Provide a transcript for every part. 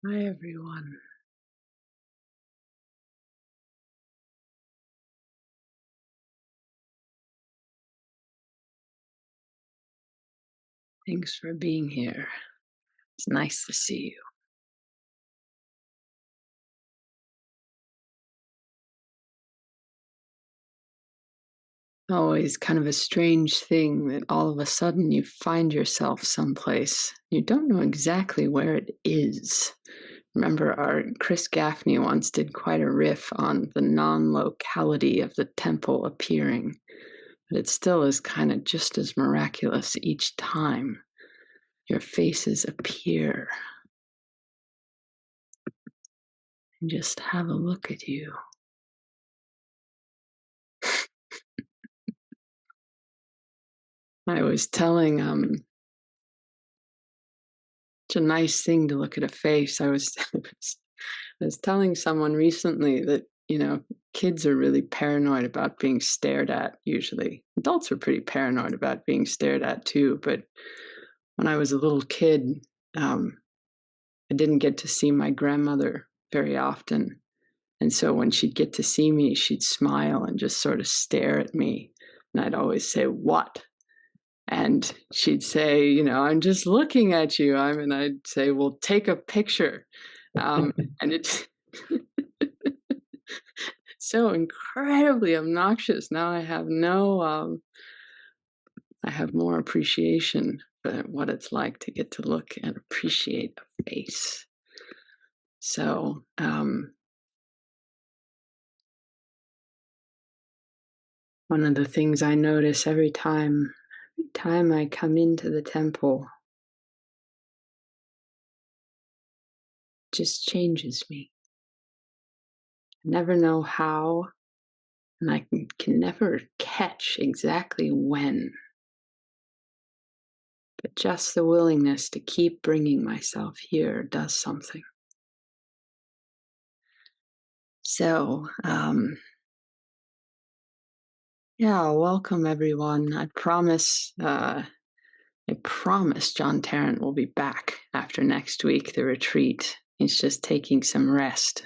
Hi, everyone. Thanks for being here. It's nice to see you. Always kind of a strange thing that all of a sudden you find yourself someplace. You don't know exactly where it is. Remember, our Chris Gaffney once did quite a riff on the non locality of the temple appearing, but it still is kind of just as miraculous each time your faces appear. And just have a look at you. I was telling It's a nice thing to look at a face. I was telling someone recently that, kids are really paranoid about being stared at usually. Adults are pretty paranoid about being stared at too, but when I was a little kid, um, I didn't get to see my grandmother very often. And so when she'd get to see me, she'd smile and just sort of stare at me. And I'd always say, "What?" And she'd say, "I'm just looking at you." And I'd say, "Well, take a picture." And it's so incredibly obnoxious. Now I have more appreciation for what it's like to get to look and appreciate a face. So, one of the things I notice every time I come into the temple just changes me. I never know how, and I can never catch exactly when, but just the willingness to keep bringing myself here does something. So, yeah, welcome everyone. I promise John Tarrant will be back after next week, the retreat. He's just taking some rest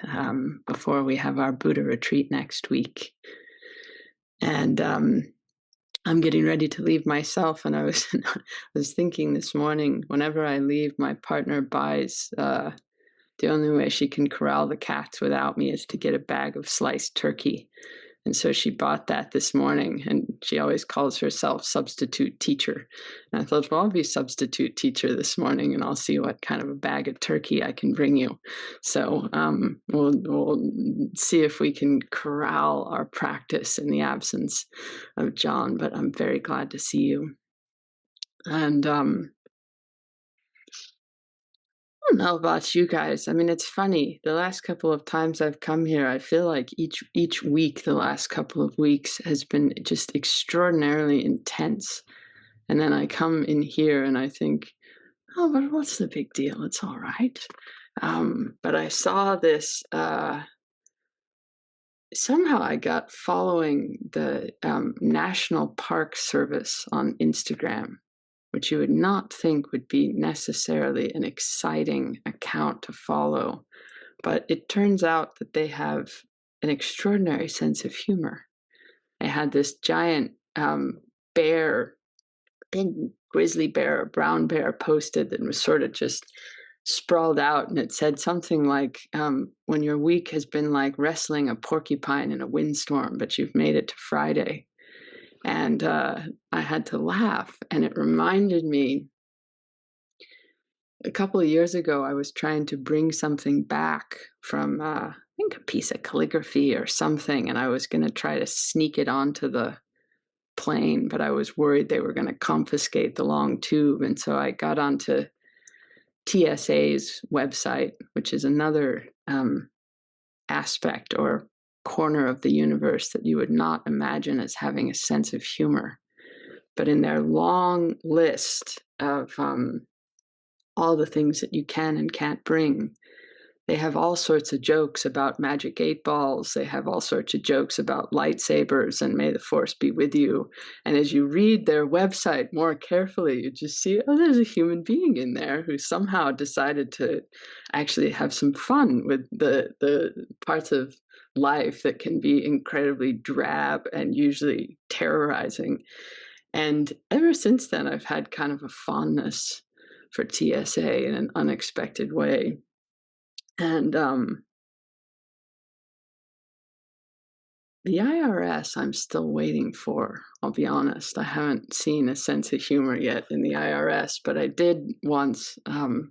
before we have our Buddha retreat next week. And I'm getting ready to leave myself, and I was thinking this morning, whenever I leave, my partner buys. The only way she can corral the cats without me is to get a bag of sliced turkey. And so she bought that this morning, and she always calls herself substitute teacher. And I thought, well, I'll be substitute teacher this morning, and I'll see what kind of a bag of turkey I can bring you. So we'll see if we can corral our practice in the absence of John. But I'm very glad to see you. And I don't know about you guys. I mean, it's funny. The last couple of times I've come here, I feel like each week, the last couple of weeks, has been just extraordinarily intense. And then I come in here and I think, oh, but what's the big deal? It's all right. But I saw this. Somehow I got following the National Park Service on Instagram, which you would not think would be necessarily an exciting account to follow. But it turns out that they have an extraordinary sense of humor. They had this giant bear, big grizzly bear, or brown bear posted that was sort of just sprawled out, and it said something like, when your week has been like wrestling a porcupine in a windstorm, but you've made it to Friday. And I had to laugh, and it reminded me, a couple of years ago, I was trying to bring something back from, I think, a piece of calligraphy or something, and I was going to try to sneak it onto the plane, but I was worried they were going to confiscate the long tube. And so I got onto TSA's website, which is another aspect or corner of the universe that you would not imagine as having a sense of humor. But in their long list of all the things that you can and can't bring, They have all sorts of jokes about magic 8 balls. They have all sorts of jokes about lightsabers and may the force be with you. And as you read their website more carefully, you just see, oh, there's a human being in there who somehow decided to actually have some fun with the parts of life that can be incredibly drab and usually terrorizing. And ever since then, I've had kind of a fondness for TSA in an unexpected way. And the IRS, I'm still waiting for. I'll be honest. I haven't seen a sense of humor yet in the IRS, but I did once. Had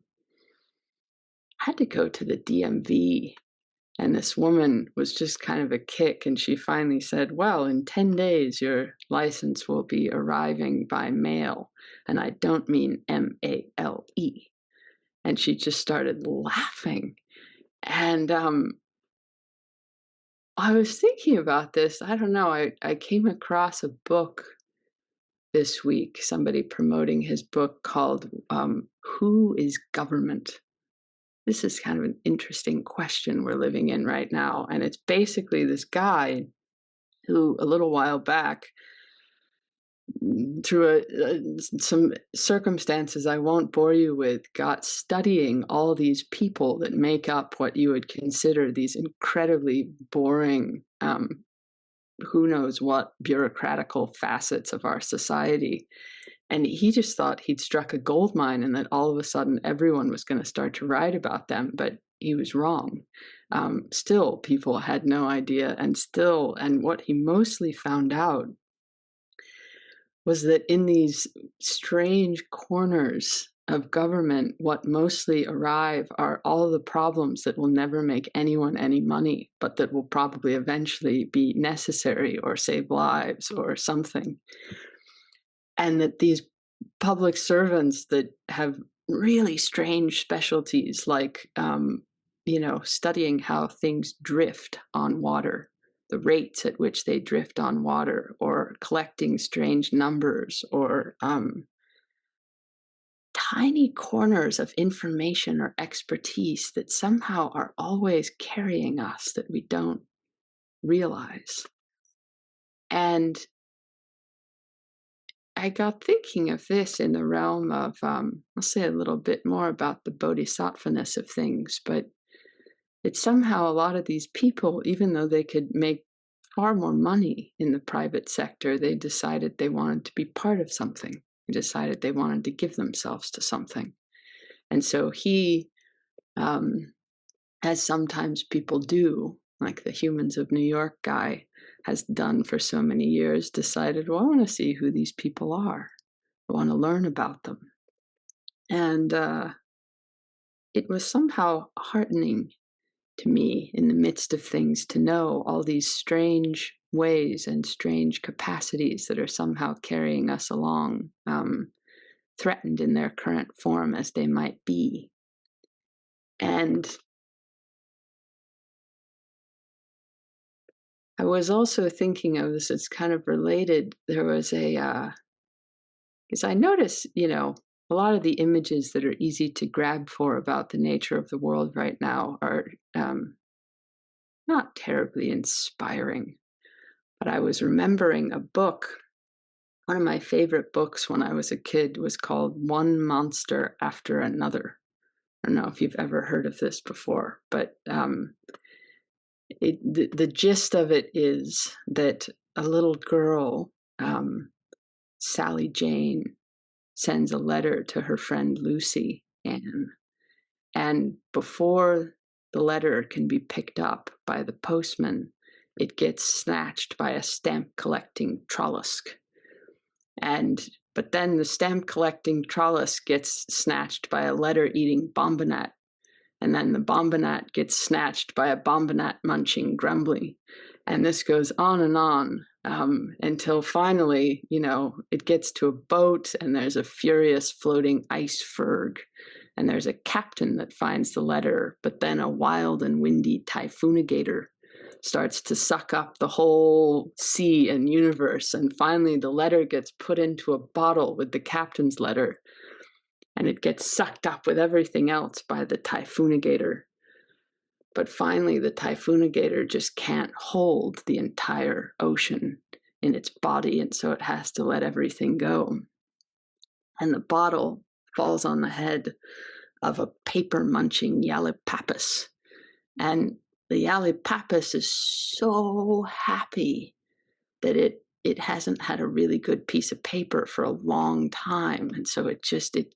to go to the DMV, and this woman was just kind of a kick, and she finally said, "Well, in 10 days, your license will be arriving by mail, and I don't mean MALE." And she just started laughing, and I was thinking about this. I don't know. I came across a book this week, somebody promoting his book called Who is Government? This is kind of an interesting question we're living in right now. And it's basically this guy who, a little while back, through some circumstances I won't bore you with, got studying all these people that make up what you would consider these incredibly boring, who knows what bureaucratical facets of our society. And he just thought he'd struck a gold mine and that all of a sudden everyone was going to start to write about them, but he was wrong. Still, people had no idea, and what he mostly found out was that in these strange corners of government, what mostly arrive are all the problems that will never make anyone any money, but that will probably eventually be necessary or save lives or something. And that these public servants that have really strange specialties, like, studying how things drift on water, the rates at which they drift on water, or collecting strange numbers, or tiny corners of information or expertise that somehow are always carrying us that we don't realize. And I got thinking of this in the realm of, I'll say a little bit more about the bodhisattvaness of things, but it's somehow a lot of these people, even though they could make far more money in the private sector, they decided they wanted to be part of something. They decided they wanted to give themselves to something. And so he, as sometimes people do, like the Humans of New York guy has done for so many years, decided, well, I want to see who these people are. I want to learn about them. And it was somehow heartening to me in the midst of things to know all these strange ways and strange capacities that are somehow carrying us along, threatened in their current form as they might be. And I was also thinking of this, it's kind of related. There was because I notice, a lot of the images that are easy to grab for about the nature of the world right now are not terribly inspiring. But I was remembering a book. One of my favorite books when I was a kid was called One Monster After Another. I don't know if you've ever heard of this before, but the gist of it is that a little girl, Sally Jane, sends a letter to her friend Lucy Ann. And before the letter can be picked up by the postman, it gets snatched by a stamp collecting Trollusk. But then the stamp collecting Trollusk gets snatched by a letter eating Bombinat. And then the Bombinat gets snatched by a Bombinat munching Grumbly. And this goes on until finally, it gets to a boat and there's a furious floating iceberg. And there's a captain that finds the letter, but then a wild and windy typhoonigator starts to suck up the whole sea and universe. And finally, the letter gets put into a bottle with the captain's letter, and it gets sucked up with everything else by the typhoonigator. But finally, the typhoonigator just can't hold the entire ocean in its body, and so it has to let everything go. And the bottle falls on the head of a paper-munching Yalipappus. And the Yalipappus is so happy that it hasn't had a really good piece of paper for a long time, and so it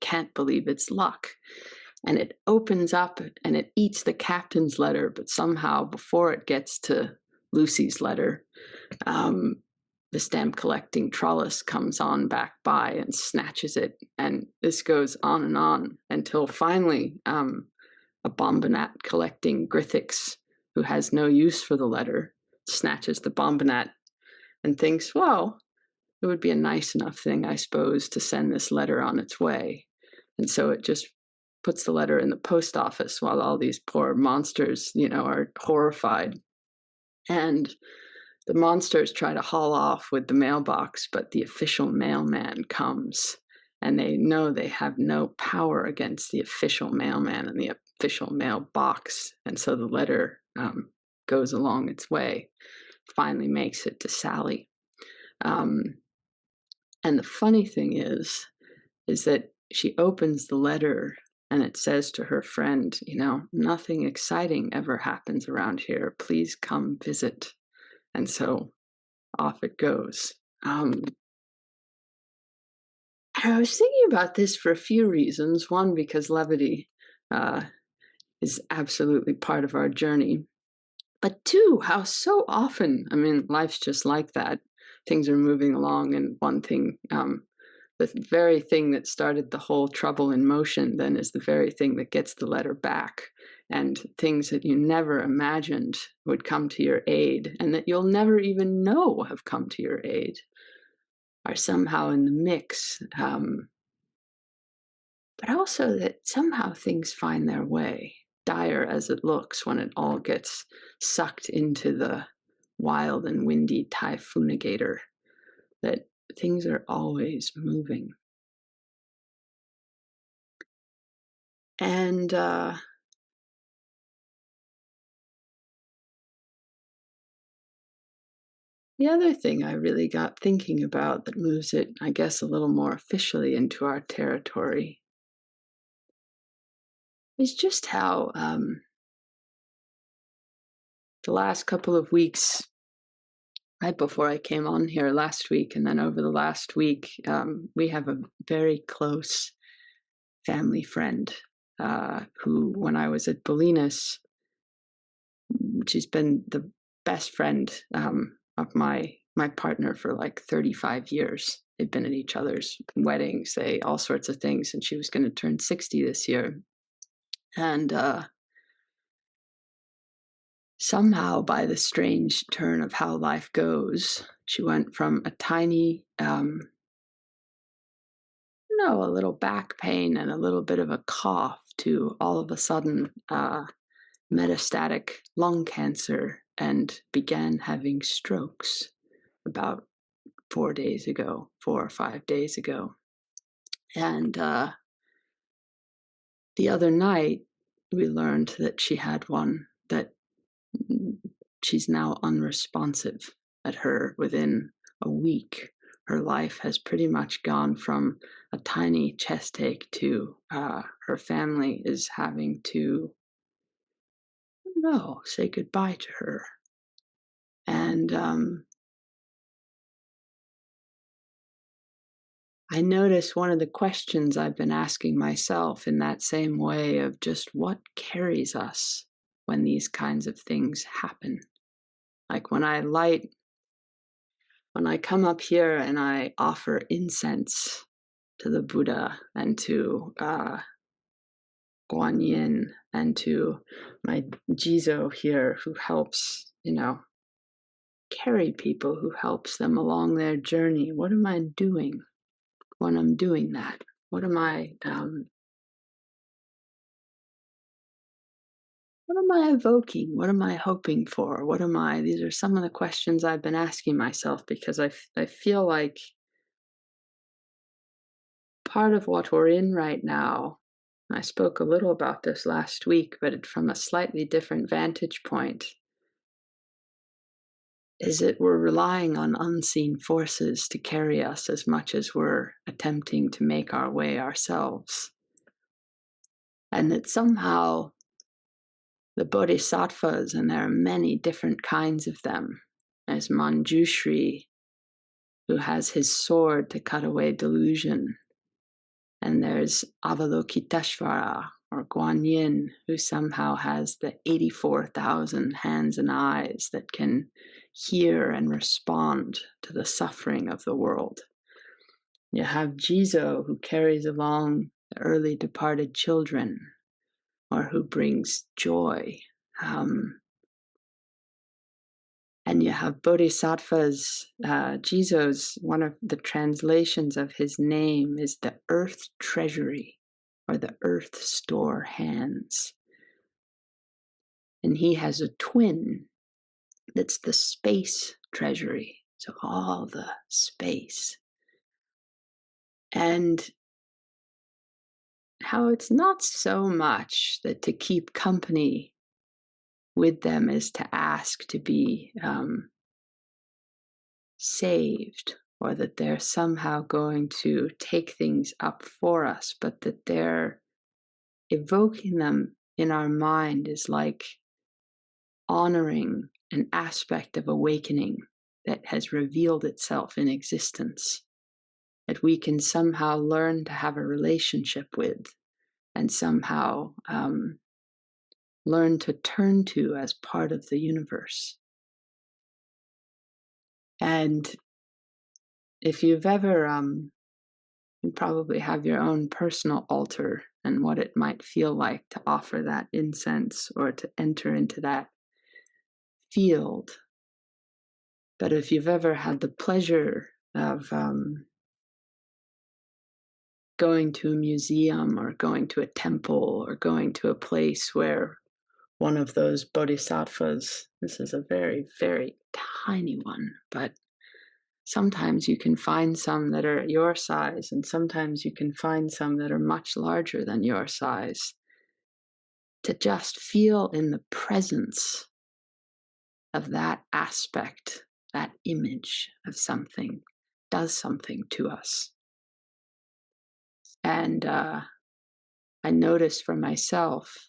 can't believe its luck. And it opens up and it eats the captain's letter, but somehow before it gets to Lucy's letter, the stamp collecting Trollis comes on back by and snatches it. And this goes on until finally a bombinat collecting Grithix, who has no use for the letter, snatches the bombinat and thinks, well, it would be a nice enough thing, I suppose, to send this letter on its way. And so it just puts the letter in the post office while all these poor monsters, are horrified. And the monsters try to haul off with the mailbox, but the official mailman comes, and they know they have no power against the official mailman and the official mailbox. And so the letter goes along its way, finally makes it to Sally. And the funny thing is that she opens the letter and it says to her friend, nothing exciting ever happens around here. Please come visit. And so off it goes. And I was thinking about this for a few reasons. One, because levity is absolutely part of our journey. But two, how so often, life's just like that. Things are moving along, and one thing, the very thing that started the whole trouble in motion then is the very thing that gets the letter back. And things that you never imagined would come to your aid and that you'll never even know have come to your aid are somehow in the mix. But also that somehow things find their way, dire as it looks when it all gets sucked into the wild and windy typhoonigator, that things are always moving. And the other thing I really got thinking about that moves it, I guess, a little more officially into our territory is just how the last couple of weeks, right before I came on here last week, and then over the last week, we have a very close family friend who, when I was at Bolinas, she's been the best friend of my partner for like 35 years. They've been at each other's weddings, all sorts of things, and she was going to turn 60 this year. And somehow, by the strange turn of how life goes, she went from a tiny, a little back pain and a little bit of a cough to all of a sudden metastatic lung cancer, and began having strokes about 4 or 5 days ago. And the other night, we learned that she had one that she's now unresponsive at her within a week. Her life has pretty much gone from a tiny chest ache to her family is having to, say goodbye to her. And I notice one of the questions I've been asking myself in that same way of just what carries us when these kinds of things happen. Like when I come up here and I offer incense to the Buddha and to Guan Yin and to my Jizo here who helps, carry people, who helps them along their journey. What am I doing when I'm doing that? What am I evoking? What am I hoping for? These are some of the questions I've been asking myself, because I feel like part of what we're in right now I spoke a little about this last week, but from a slightly different vantage point, is that we're relying on unseen forces to carry us as much as we're attempting to make our way ourselves. And that somehow the bodhisattvas, and there are many different kinds of them, as Manjushri, who has his sword to cut away delusion, and there's Avalokiteshvara, or Guan Yin, who somehow has the 84,000 hands and eyes that can hear and respond to the suffering of the world. You have Jizo, who carries along the early departed children, or who brings joy. And you have bodhisattvas. Jizo's, one of the translations of his name is the earth treasury, or the earth store hands. And he has a twin that's the space treasury, so all the space. And how it's not so much that to keep company with them is to ask to be saved, or that they're somehow going to take things up for us, but that they're evoking them in our mind is like honoring an aspect of awakening that has revealed itself in existence, that we can somehow learn to have a relationship with, and somehow learn to turn to as part of the universe. And if you've ever, you probably have your own personal altar and what it might feel like to offer that incense or to enter into that field. But if you've ever had the pleasure of going to a museum or going to a temple or going to a place where one of those bodhisattvas, this is a very, very tiny one, but sometimes you can find some that are your size, and sometimes you can find some that are much larger than your size. To just feel in the presence of that aspect, that image of something, does something to us. And I notice for myself,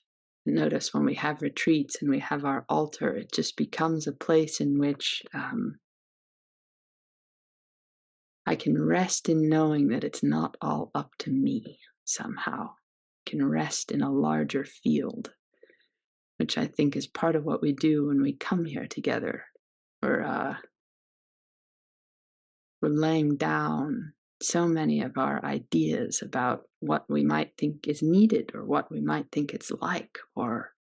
notice when we have retreats and we have our altar, it just becomes a place in which I can rest in knowing that it's not all up to me somehow. I can rest in a larger field, which I think is part of what we do when we come here together. We're laying down so many of our ideas about what we might think is needed, or what we might think it's like, or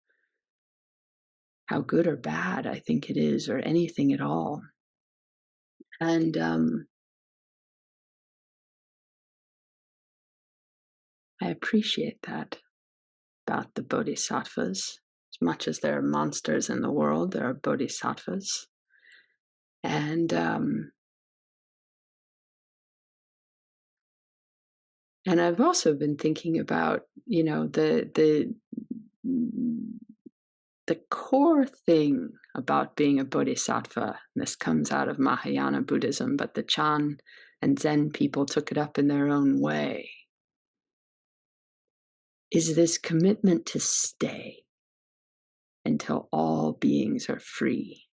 how good or bad I think it is, or anything at all. And I appreciate that about the bodhisattvas. As much as there are monsters in the world, there are bodhisattvas. And I've also been thinking about, the core thing about being a bodhisattva. And this comes out of Mahayana Buddhism, but the Chan and Zen people took it up in their own way, is this commitment to stay until all beings are free.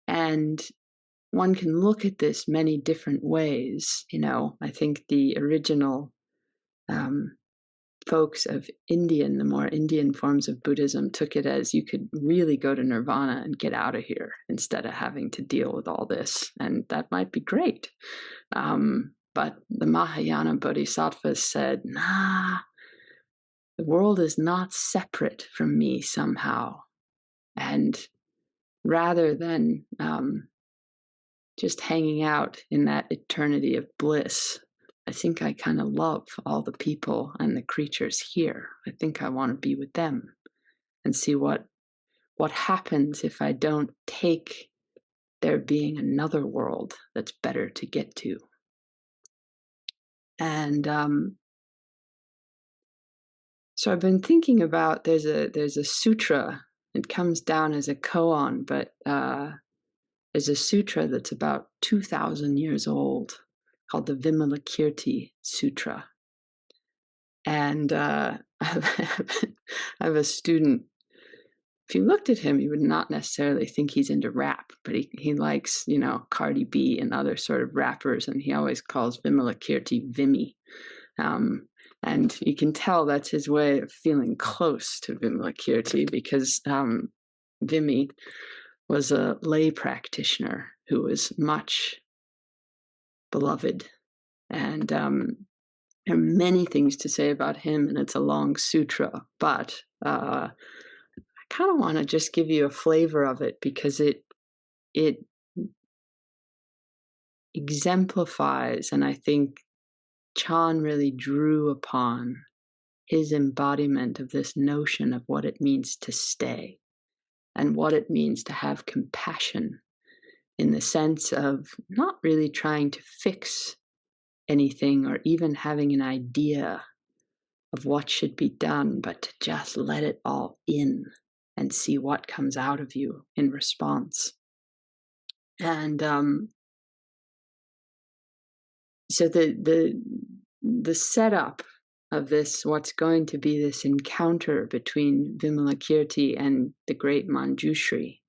And one can look at this many different ways. I think the original folks of the more Indian forms of Buddhism took it as you could really go to nirvana and get out of here instead of having to deal with all this. And that might be great. But the Mahayana Bodhisattvas said, nah, the world is not separate from me somehow. And rather than just hanging out in that eternity of bliss, I think I kind of love all the people and the creatures here. I think I want to be with them and see what happens if I don't take there being another world that's better to get to. And So I've been thinking about there's a sutra. It comes down as a koan, but there's a sutra that's about 2,000 years old called the Vimalakirti Sutra. And I have a student. If you looked at him, you would not necessarily think he's into rap, but he likes, Cardi B and other sort of rappers, and he always calls Vimalakirti Vimy. And you can tell that's his way of feeling close to Vimalakirti because Vimy was a lay practitioner who was much beloved. And there are many things to say about him, and it's a long sutra, but I kind of want to just give you a flavor of it because it exemplifies, and I think Chan really drew upon his embodiment of this notion of what it means to stay and what it means to have compassion in the sense of not really trying to fix anything or even having an idea of what should be done, but to just let it all in and see what comes out of you in response. And so the setup of this, what's going to be this encounter between Vimalakirti and the great Manjushri,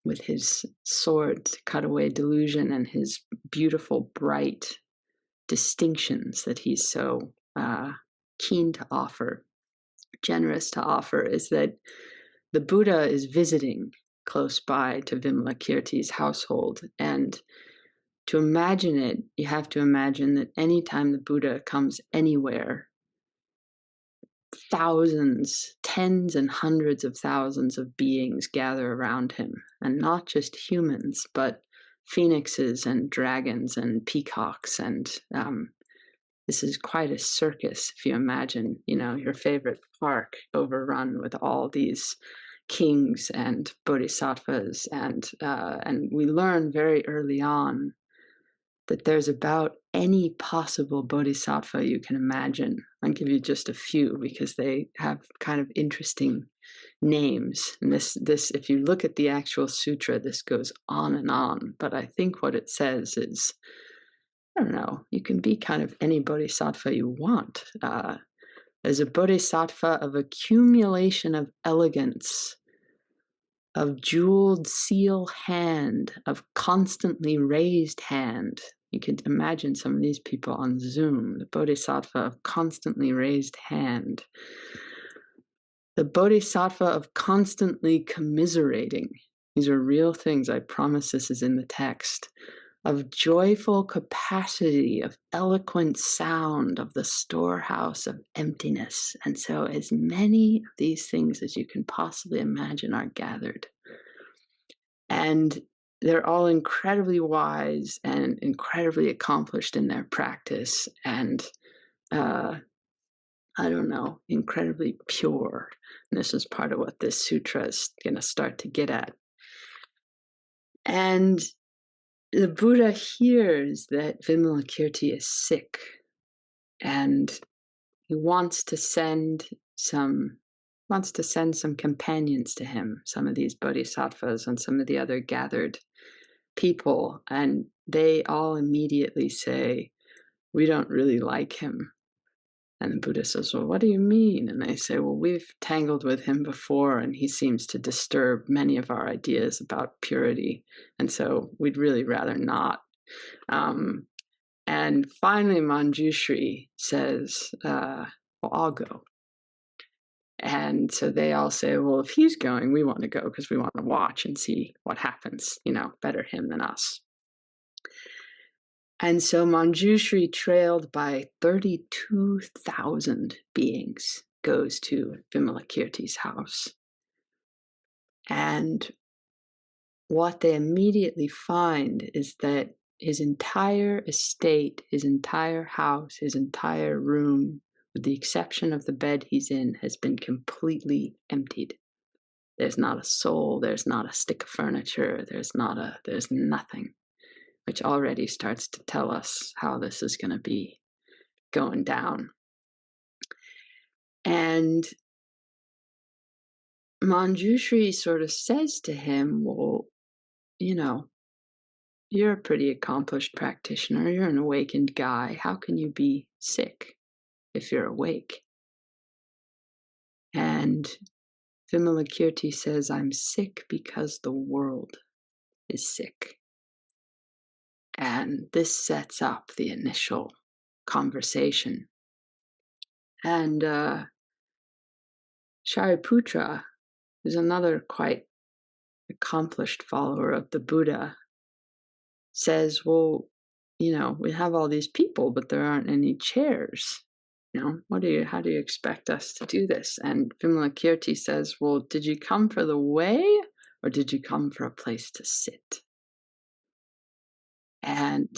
with his sword to cut away delusion and his beautiful, bright distinctions that he's so keen to offer, generous to offer, is that the Buddha is visiting close by to Vimalakirti's household. And to imagine it, you have to imagine that anytime the Buddha comes anywhere, thousands, tens and hundreds of thousands of beings gather around him, and not just humans, but phoenixes and dragons and peacocks. And this is quite a circus if you imagine, your favorite park overrun with all these kings and bodhisattvas. And we learn very early on that there's about any possible bodhisattva you can imagine. I'll give you just a few because they have kind of interesting names. And this, if you look at the actual sutra, this goes on. But I think what it says is, I don't know, you can be kind of any bodhisattva you want. There's a bodhisattva of accumulation of elegance, of jeweled seal hand, of constantly raised hand. You could imagine some of these people on Zoom, the bodhisattva of constantly raised hand. The bodhisattva of constantly commiserating. These are real things. I promise this is in the text. Of joyful capacity, of eloquent sound, of the storehouse of emptiness. And so as many of these things as you can possibly imagine are gathered. And they're all incredibly wise and incredibly accomplished in their practice, and incredibly pure. And this is part of what this sutra is going to start to get at. And the Buddha hears that Vimalakirti is sick, and he wants to send some companions to him, some of these bodhisattvas and some of the other gathered people, and they all immediately say, "We don't really like him." And the Buddha says, "Well, what do you mean?" And they say, "Well, we've tangled with him before, and he seems to disturb many of our ideas about purity, and so we'd really rather not." And finally, Manjushri says, "Well, I'll go." And so they all say, "Well, if he's going, we want to go because we want to watch and see what happens, better him than us." And so Manjushri, trailed by 32,000 beings, goes to Vimalakirti's house. And what they immediately find is that his entire estate, his entire house, his entire room, with the exception of the bed he's in, has been completely emptied. There's not a soul, there's not a stick of furniture, there's nothing, which already starts to tell us how this is going to be going down. And Manjushri sort of says to him, well, you're a pretty accomplished practitioner. You're an awakened guy. How can you be sick if you're awake? And Vimalakirti says, I'm sick because the world is sick. And this sets up the initial conversation. And Shariputra, who's another quite accomplished follower of the Buddha, says, well, we have all these people, but there aren't any chairs. How do you expect us to do this? And Vimalakirti says, well, did you come for the way or did you come for a place to sit? And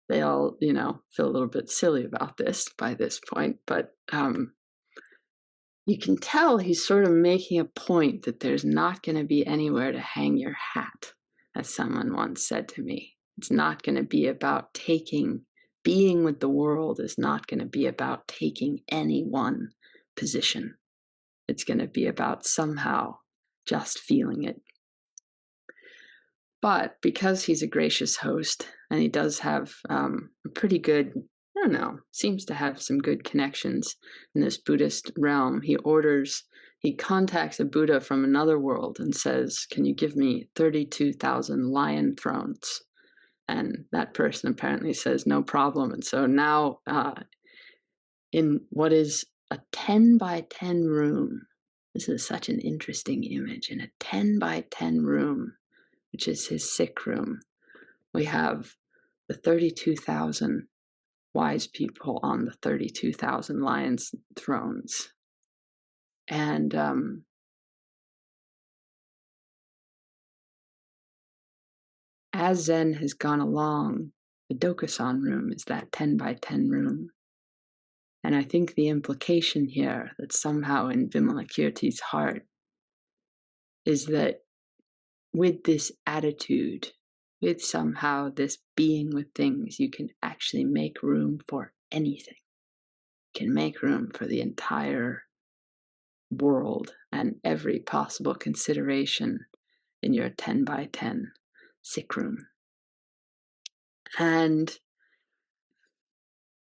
they all, feel a little bit silly about this by this point, but you can tell he's sort of making a point that there's not going to be anywhere to hang your hat, as someone once said to me. It's not going to be about being with the world is not going to be about taking any one position. It's going to be about somehow just feeling it. But because he's a gracious host and he does have a pretty good, seems to have some good connections in this Buddhist realm, he contacts a Buddha from another world and says, can you give me 32,000 lion thrones? And that person apparently says, no problem. And so now in what is a 10 by 10 room, this is such an interesting image, in a 10 by 10 room, which is his sick room, we have the 32,000 wise people on the 32,000 lions' thrones. And as Zen has gone along, the Dokusan room is that 10 by 10 room. And I think the implication here that somehow in Vimalakirti's heart is that with this attitude, with somehow this being with things, you can actually make room for anything. You can make room for the entire world and every possible consideration in your 10 by 10 sick room. And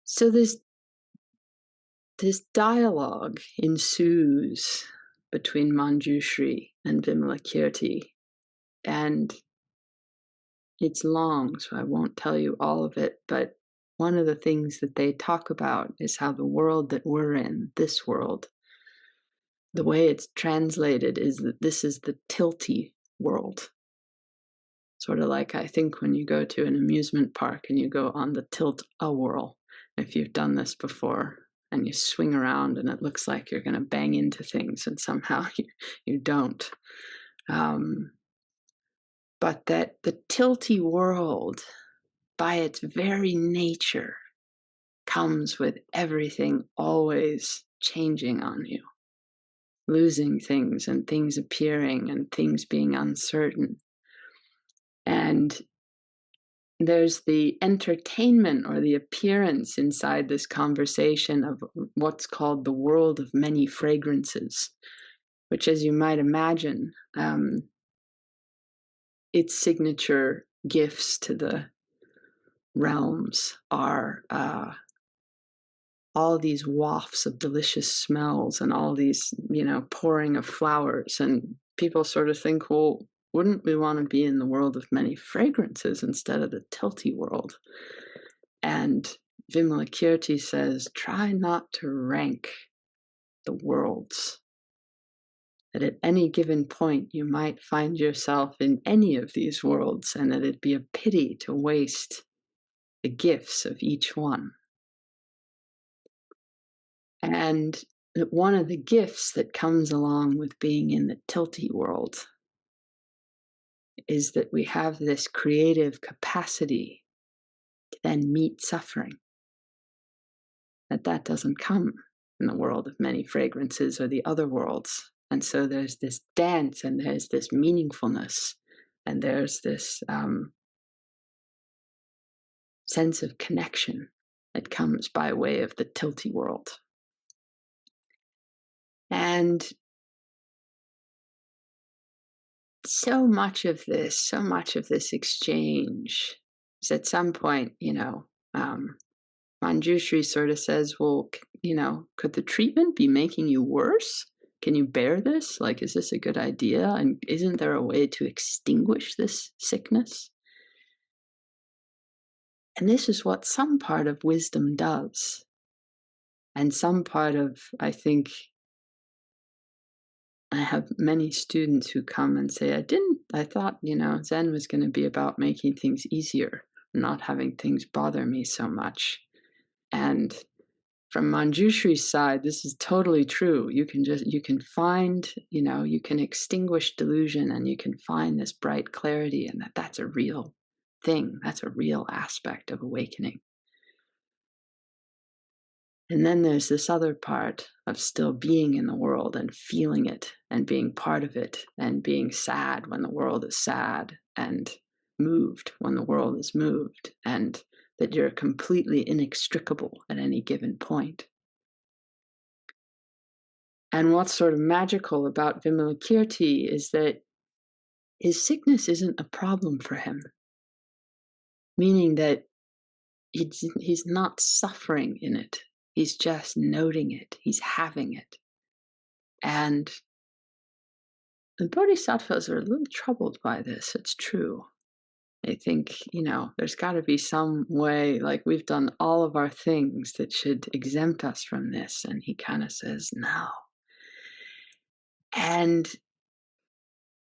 so this dialogue ensues between Manjushri and Vimalakirti, and it's long, so I won't tell you all of it, but one of the things that they talk about is how the world that we're in, this world, the way it's translated is that this is the tilty world. Sort of like, I think, when you go to an amusement park and you go on the tilt-a-whirl, if you've done this before, and you swing around and it looks like you're going to bang into things and somehow you don't. But that the tilty world, by its very nature, comes with everything always changing on you, losing things and things appearing and things being uncertain. And there's the entertainment or the appearance inside this conversation of what's called the world of many fragrances, which, as you might imagine, its signature gifts to the realms are all these wafts of delicious smells and all these, pouring of flowers. And people sort of think, well, wouldn't we want to be in the world of many fragrances instead of the tilty world? And Vimalakirti says, try not to rank the worlds. That at any given point you might find yourself in any of these worlds, and that it'd be a pity to waste the gifts of each one. And that one of the gifts that comes along with being in the tilty world is that we have this creative capacity to then meet suffering. That doesn't come in the world of many fragrances or the other worlds. And so there's this dance and there's this meaningfulness and there's this sense of connection that comes by way of the tilty world. And so much of this exchange is at some point, Manjushri sort of says, well, could the treatment be making you worse? Can you bear this? Like, is this a good idea? And isn't there a way to extinguish this sickness? And this is what some part of wisdom does. And some part of, I think, I have many students who come and say, I thought, Zen was going to be about making things easier, not having things bother me so much. And from Manjushri's side, this is totally true. You can find, you can extinguish delusion, and you can find this bright clarity, and that's a real thing. That's a real aspect of awakening. And then there's this other part of still being in the world and feeling it and being part of it and being sad when the world is sad and moved when the world is moved, and that you're completely inextricable at any given point. And what's sort of magical about Vimalakirti is that his sickness isn't a problem for him, meaning that he's not suffering in it. He's just noting it. He's having it. And the bodhisattvas are a little troubled by this. It's true. They think, there's got to be some way, like we've done all of our things that should exempt us from this. And he kind of says, no. And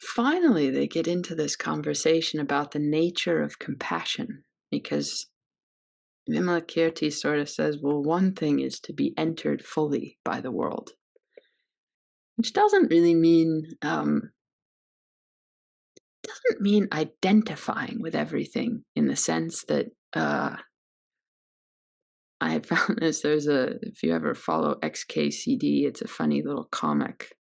finally, they get into this conversation about the nature of compassion, because Vimalakirti sort of says, well, one thing is to be entered fully by the world, which doesn't really mean identifying with everything in the sense that I found this. If you ever follow XKCD, it's a funny little comic.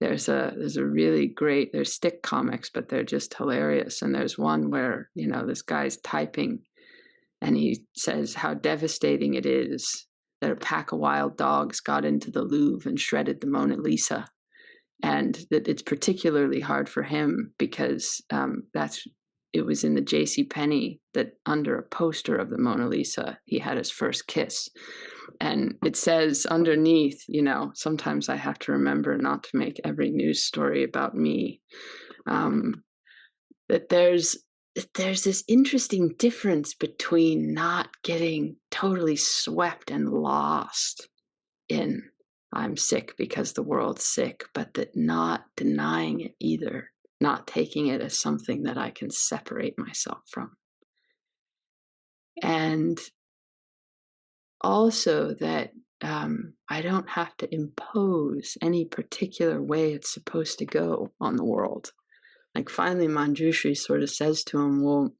There's a really great, there's stick comics, but they're just hilarious. And there's one where, this guy's typing and he says how devastating it is that a pack of wild dogs got into the Louvre and shredded the Mona Lisa. And that it's particularly hard for him because it was in the JCPenney that under a poster of the Mona Lisa, he had his first kiss. And it says underneath, sometimes I have to remember not to make every news story about me, that there's this interesting difference between not getting totally swept and lost in I'm sick because the world's sick, but that not denying it either, not taking it as something that I can separate myself from. And also that I don't have to impose any particular way it's supposed to go on the world. Like finally Manjushri sort of says to him, well,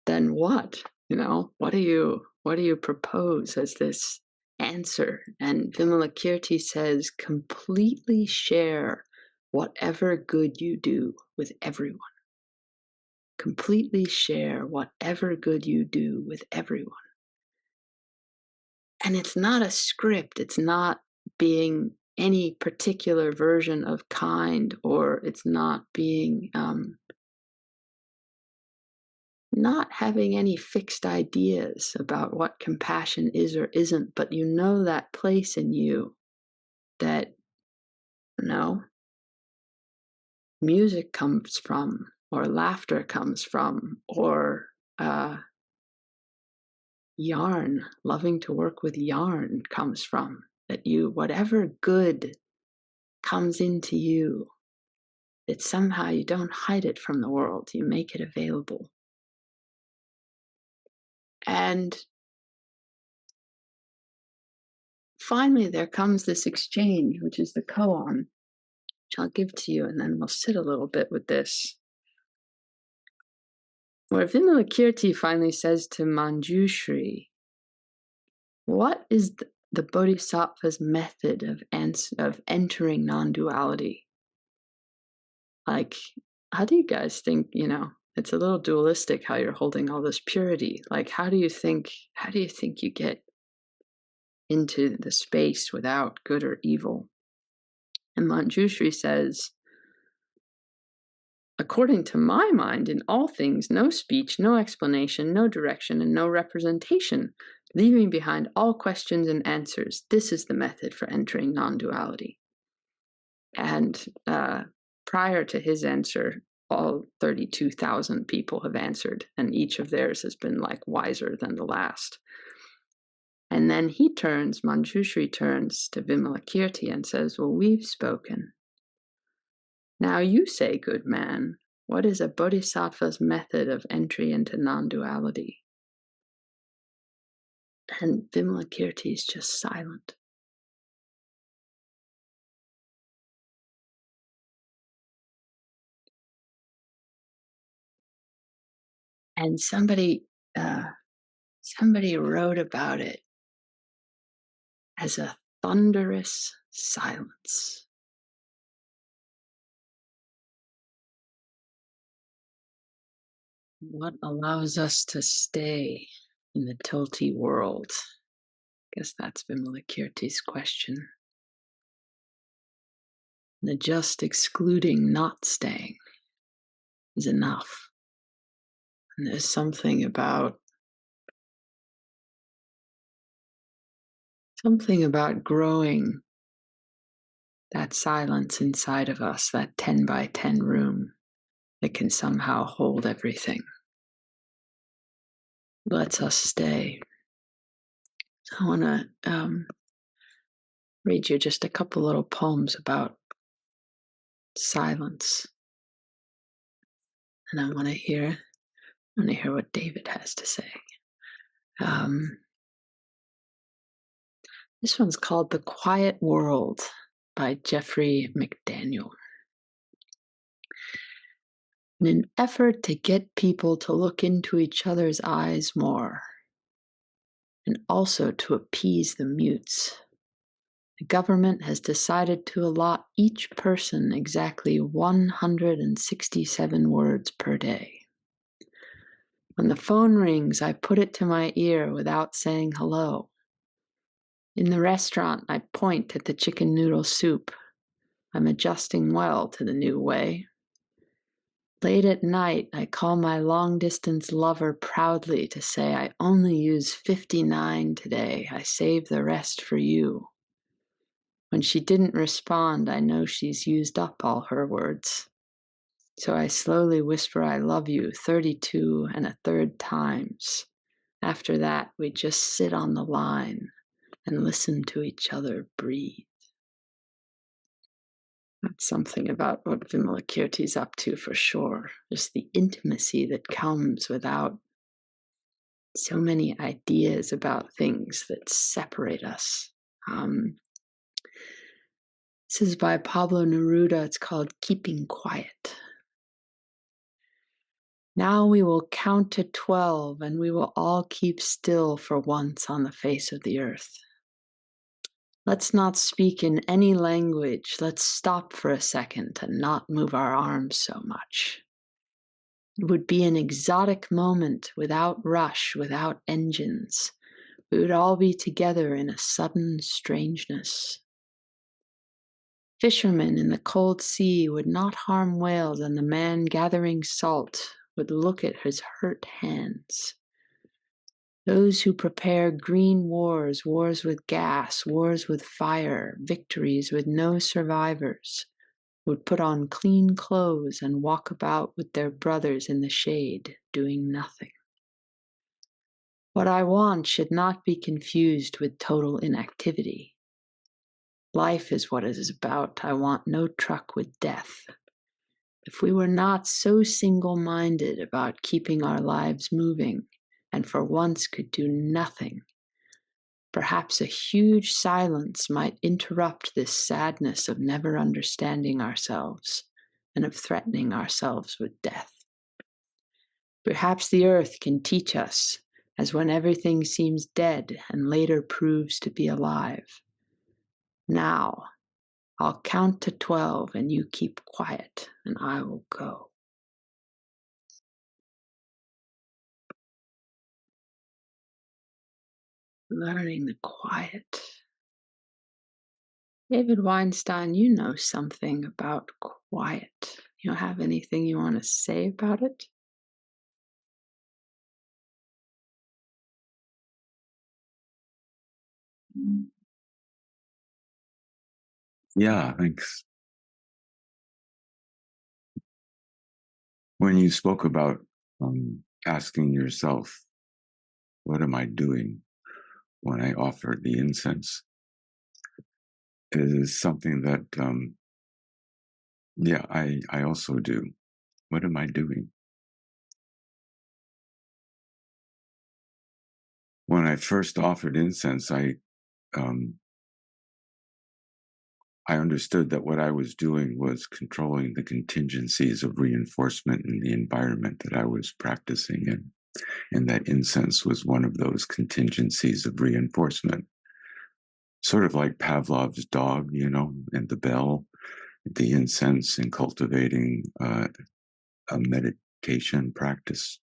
then what? What do you propose as this answer? And Vimalakirti says, completely share whatever good you do with everyone. Completely share whatever good you do with everyone. And it's not a script. It's not being any particular version of kind, or it's not being not having any fixed ideas about what compassion is or isn't, but that place in you that, music comes from, or laughter comes from, or yarn, loving to work with yarn comes from, that whatever good comes into you, that somehow you don't hide it from the world, you make it available. And finally, there comes this exchange, which is the koan, which I'll give to you, and then we'll sit a little bit with this. Where Vimalakirti finally says to Manjushri, what is the Bodhisattva's method of entering non-duality? Like, how do you guys think, it's a little dualistic how you're holding all this purity. Like, how do you think you get into the space without good or evil. And Manjushri says, according to my mind, in all things, no speech, no explanation, no direction, and no representation, leaving behind all questions and answers. This is the method for entering non-duality. And prior to his answer, all 32,000 people have answered, and each of theirs has been like wiser than the last. And then Manjushri turns to Vimalakirti and says, well, we've spoken. Now you say, good man, what is a bodhisattva's method of entry into non-duality? And Vimalakirti is just silent. And somebody wrote about it as a thunderous silence. What allows us to stay in the tilty world? I guess that's Vimalakirti's question. The just excluding not staying is enough. And there's something about growing that silence inside of us, that 10 by 10 room that can somehow hold everything. Lets us stay. I want to read you just a couple little poems about silence. And I want to hear what David has to say. This one's called The Quiet World by Jeffrey McDaniel. In an effort to get people to look into each other's eyes more, and also to appease the mutes, the government has decided to allot each person exactly 167 words per day. When the phone rings, I put it to my ear without saying hello. In the restaurant, I point at the chicken noodle soup. I'm adjusting well to the new way. Late at night, I call my long-distance lover proudly to say I only use 59 today. I save the rest for you. When she didn't respond, I know she's used up all her words. So I slowly whisper I love you 32 and a third times. After that, we just sit on the line and listen to each other breathe. That's something about what Vimalakirti's up to for sure. Just the intimacy that comes without so many ideas about things that separate us. This is by Pablo Neruda. It's called Keeping Quiet. Now we will count to 12 and we will all keep still for once on the face of the earth. Let's not speak in any language. Let's stop for a second and not move our arms so much. It would be an exotic moment without rush, without engines. We would all be together in a sudden strangeness. Fishermen in the cold sea would not harm whales, and the man gathering salt would look at his hurt hands. Those who prepare green wars, wars with gas, wars with fire, victories with no survivors, would put on clean clothes and walk about with their brothers in the shade, doing nothing. What I want should not be confused with total inactivity. Life is what it is about. I want no truck with death. If we were not so single-minded about keeping our lives moving, and for once could do nothing, perhaps a huge silence might interrupt this sadness of never understanding ourselves and of threatening ourselves with death. Perhaps the earth can teach us, as when everything seems dead and later proves to be alive. Now, I'll count to 12 and you keep quiet and I will go. learning the quiet. David Weinstein, you know something about quiet. You have anything you want to say about it? Yeah, thanks. When you spoke about asking yourself, what am I doing when I offer the incense? It is something that, yeah, I also do. What am I doing? When I first offered incense, um, I understood that what I was doing was controlling the contingencies of reinforcement in the environment that I was practicing in, and that incense was one of those contingencies of reinforcement. Sort of like Pavlov's dog, and the bell, the incense, and cultivating a meditation practice.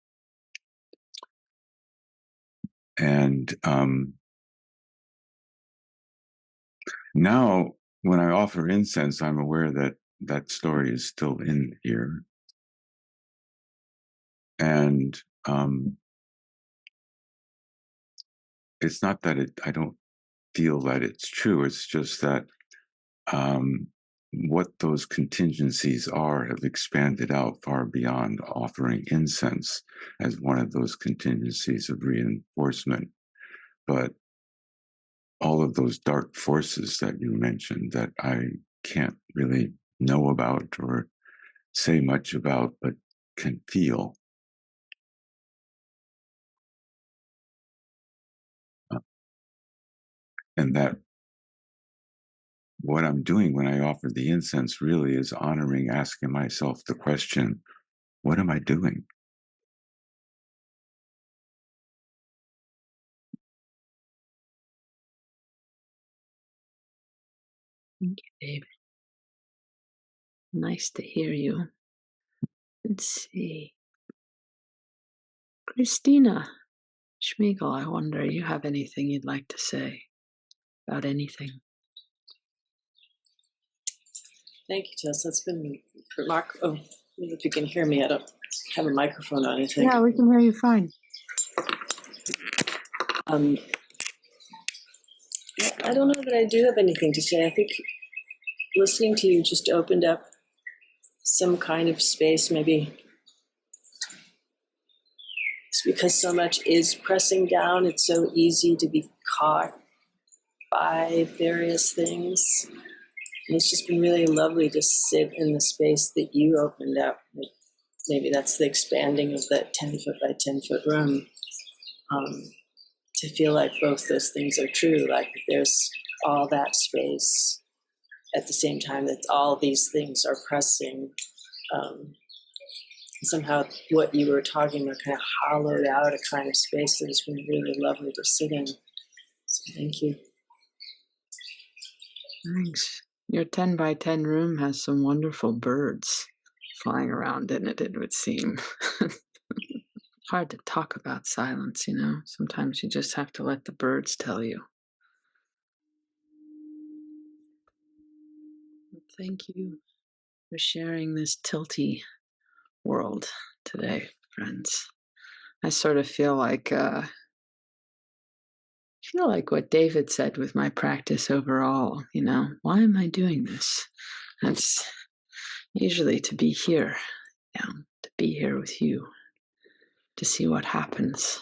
And now, when I offer incense, I'm aware that that story is still in here. And it's not that I don't feel that it's true. It's just that um, what those contingencies are have expanded out far beyond offering incense as one of those contingencies of reinforcement. But all of those dark forces that you mentioned that I can't really know about or say much about, but can feel. And that what I'm doing when I offer the incense really is honoring, asking myself the question, what am I doing? Thank you, David. Nice to hear you. Let's see. Christina Schmiegel, I wonder, you have anything you'd like to say about anything? Thank you, Tess. That's been remarkable. Oh, if you can hear me, I don't have a microphone on anything. Yeah, we can hear you fine. I don't know that I do have anything to say. I think listening to you just opened up some kind of space, maybe it's because so much is pressing down. It's so easy to be caught by various things. And it's just been really lovely to sit in the space that you opened up. Maybe that's the expanding of that 10-foot by 10-foot room. To feel like both those things are true, like there's all that space at the same time that all these things are pressing. Somehow what you were talking about kind of hollowed out a kind of space that has been really lovely to sit in. So thank you. Thanks. Your 10 by 10 room has some wonderful birds flying around in it would seem. Hard to talk about silence, Sometimes you just have to let the birds tell you. Thank you for sharing this tilty world today, friends. I sort of feel like what David said with my practice overall, why am I doing this? That's usually to be here, to be here with you, to see what happens.